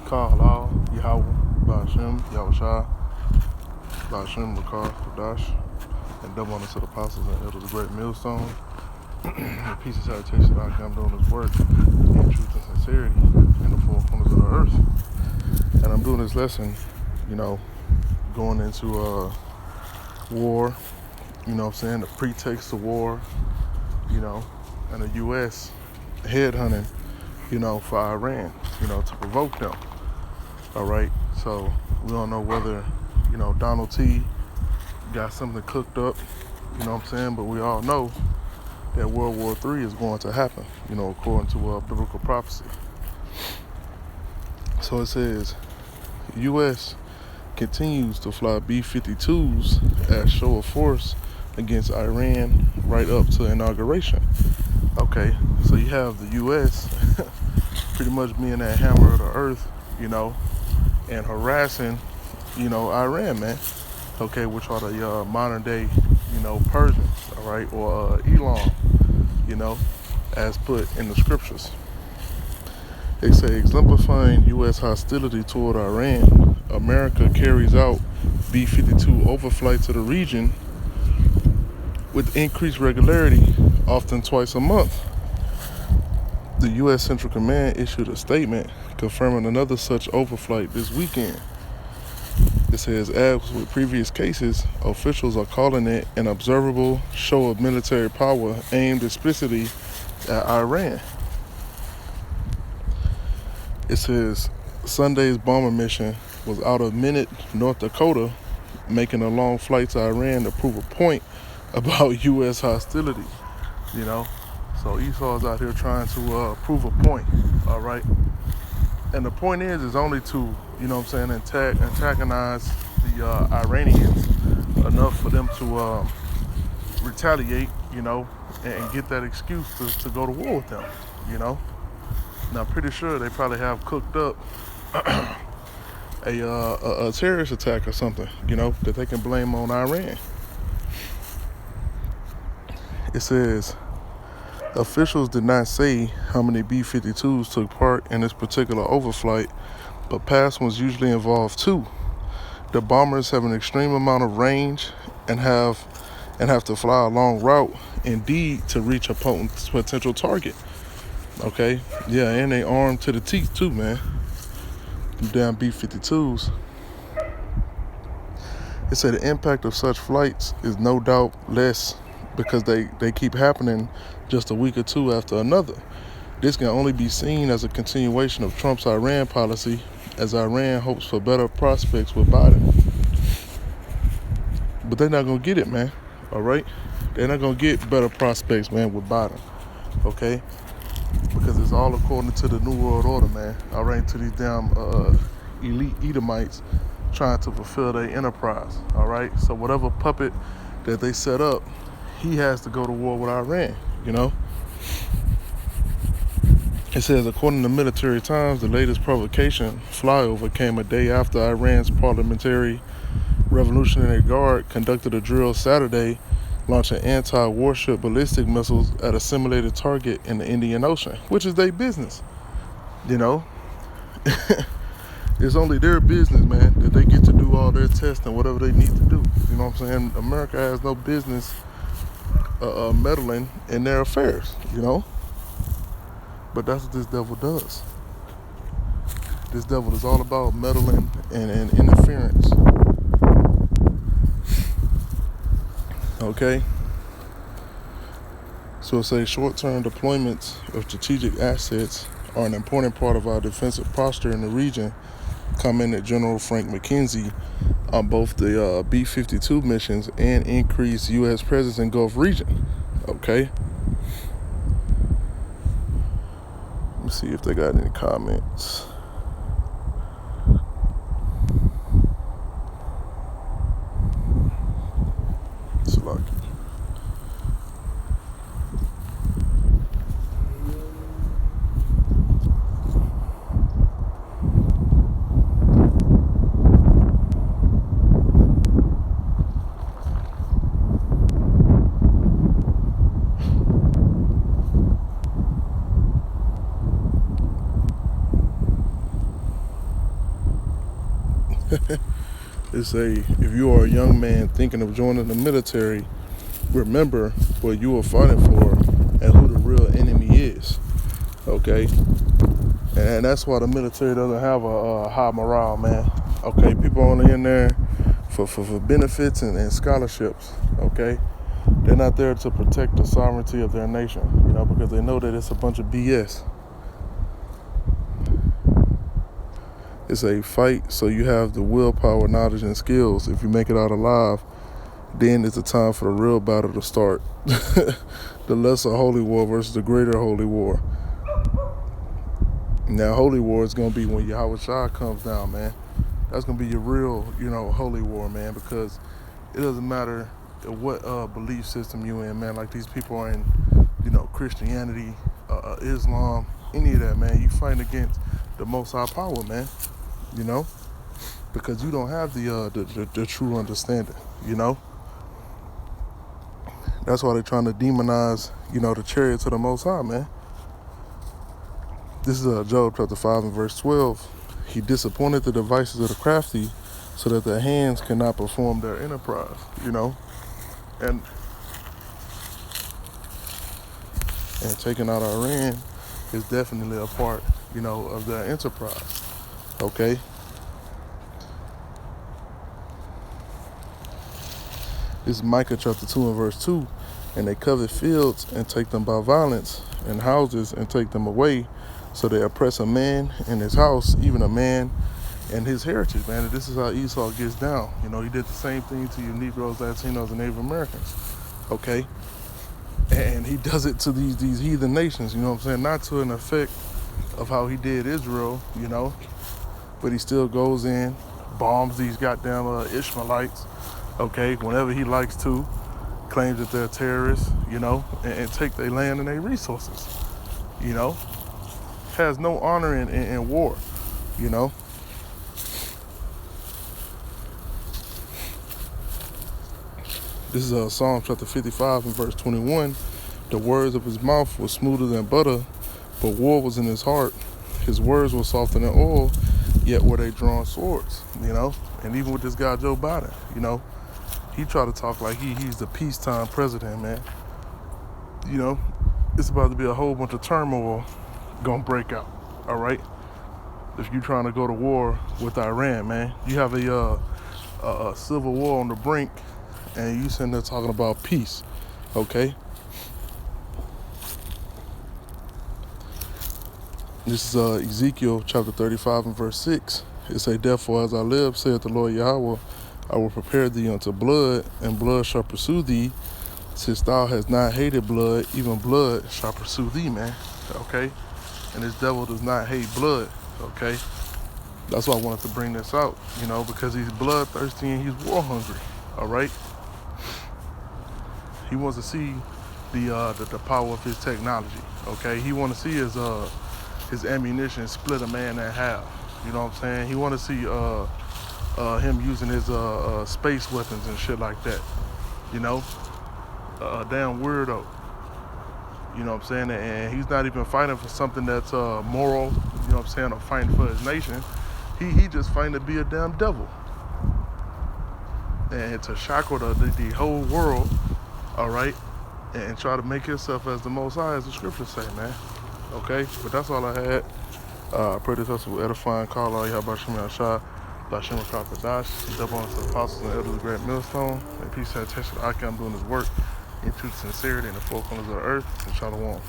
Halal, Yahweh, Ba'ashem, Yahushua, Ba'ashem, Rakar, Kadash, and double honor to the apostles and elders of the great millstone. And peace and salutation to I'm doing this work in truth and sincerity in the four corners of the earth. And I'm doing this lesson, going into war, the pretext to war, and the U.S. headhunting, for Iran, to provoke them. All right, so we don't know whether, Donald T. got something cooked up, but we all know that World War III is going to happen, according to biblical prophecy. So it says, U.S. continues to fly B-52s as show of force against Iran right up to inauguration. Okay, so you have the U.S. pretty much being that hammer of the earth, and harassing, Iran, man. Okay, which are the modern day, Persians, all right, or Elam, as put in the scriptures. They say, exemplifying U.S. hostility toward Iran, America carries out B-52 overflights to the region with increased regularity, often twice a month. The U.S. Central Command issued a statement confirming another such overflight this weekend. It says, as with previous cases, officials are calling it an observable show of military power aimed explicitly at Iran. It says, Sunday's bomber mission was out of Minot, North Dakota, making a long flight to Iran to prove a point about U.S. hostility, So Esau's out here trying to prove a point, all right? And the point is only to, antagonize the Iranians enough for them to retaliate, and get that excuse to go to war with them, Now, I'm pretty sure they probably have cooked up a terrorist attack or something, that they can blame on Iran. It says, officials did not say how many B-52s took part in this particular overflight, but past ones usually involve two. The bombers have an extreme amount of range and have to fly a long route, indeed, to reach a potential target. Okay? Yeah, and they armed to the teeth too, man. Them damn B-52s. It said the impact of such flights is no doubt less because they keep happening just a week or two after another. This can only be seen as a continuation of Trump's Iran policy, as Iran hopes for better prospects with Biden. But they're not going to get it, man, all right? They're not going to get better prospects, man, with Biden, okay? Because it's all according to the New World Order, man. I ran to these damn elite Edomites trying to fulfill their enterprise, all right? So whatever puppet that they set up, he has to go to war with Iran, It says, according to Military Times, the latest provocation flyover came a day after Iran's Parliamentary Revolutionary Guard conducted a drill Saturday, launching anti-warship ballistic missiles at a simulated target in the Indian Ocean, which is their business, It's only their business, man, that they get to do all their testing, whatever they need to do. You know what I'm saying? America has no business meddling in their affairs, But that's what this devil does. This devil is all about meddling and interference. Okay? So it says short-term deployments of strategic assets are an important part of our defensive posture in the region, commented General Frank McKenzie on both the B-52 missions and increased U.S. presence in Gulf region. Okay? Let me see if they got any comments. Salaki. It say, if you are a young man thinking of joining the military, remember what you are fighting for and who the real enemy is. Okay? And that's why the military doesn't have a high morale, man. Okay? People only in there for benefits and scholarships. Okay? They're not there to protect the sovereignty of their nation, because they know that it's a bunch of BS. It's a fight, so you have the willpower, knowledge, and skills. If you make it out alive, then it's the time for the real battle to start. The lesser holy war versus the greater holy war. Now, holy war is going to be when Yahweh Shah comes down, man. That's going to be your real, holy war, man, because it doesn't matter what belief system you in, man. Like these people are in, Christianity, Islam, any of that, man. You fighting against the Most High power, man. Because you don't have the true understanding, That's why they're trying to demonize, the chariots of the Most High, man. This is Job chapter 5 and verse 12. He disappointed the devices of the crafty so that their hands cannot perform their enterprise, And taking out Iran is definitely a part, of their enterprise, okay? This is Micah chapter 2 and verse 2. And they covet fields and take them by violence, and houses and take them away. So they oppress a man in his house, even a man and his heritage, man. And this is how Esau gets down. He did the same thing to you Negroes, Latinos, and Native Americans, okay? And he does it to these heathen nations, Not to an effect of how he did Israel, But he still goes in, bombs these goddamn Ishmaelites, okay, whenever he likes to, claims that they're terrorists, and take their land and their resources, Has no honor in war, This is Psalm chapter 55 and verse 21. The words of his mouth were smoother than butter, but war was in his heart. His words were softer than oil, yet were they drawn swords, And even with this guy, Joe Biden, he tried to talk like he's the peacetime president, man. It's about to be a whole bunch of turmoil gonna break out, all right? If you're trying to go to war with Iran, man. You have a civil war on the brink, and you sitting there talking about peace, okay? This is Ezekiel chapter 35 and verse 6. It say, therefore, as I live, saith the Lord Yahweh, I will prepare thee unto blood, and blood shall pursue thee. Since thou hast not hated blood, even blood shall pursue thee, man. Okay? And this devil does not hate blood, okay? That's why I wanted to bring this out, because he's bloodthirsty and he's war hungry, all right? He wants to see the power of his technology, okay? He wants to see his ammunition split a man in half, you know what I'm saying? He want to see him using his space weapons and shit like that, a damn weirdo, you know what I'm saying? And he's not even fighting for something that's moral, you know what I'm saying, or fighting for his nation. He just fighting to be a damn devil and to shackle the whole world, all right, and try to make himself as the Most High, as the scriptures say, man. Okay, but that's all I had. I pray this also will edify call all y'all about Shemi Ashad, Bashim Rakakadash, double honors to the apostles and elders of the great millstone, and peace and attention to Aki. I'm doing this work in truth, sincerity, in the four corners of the earth, and shalom.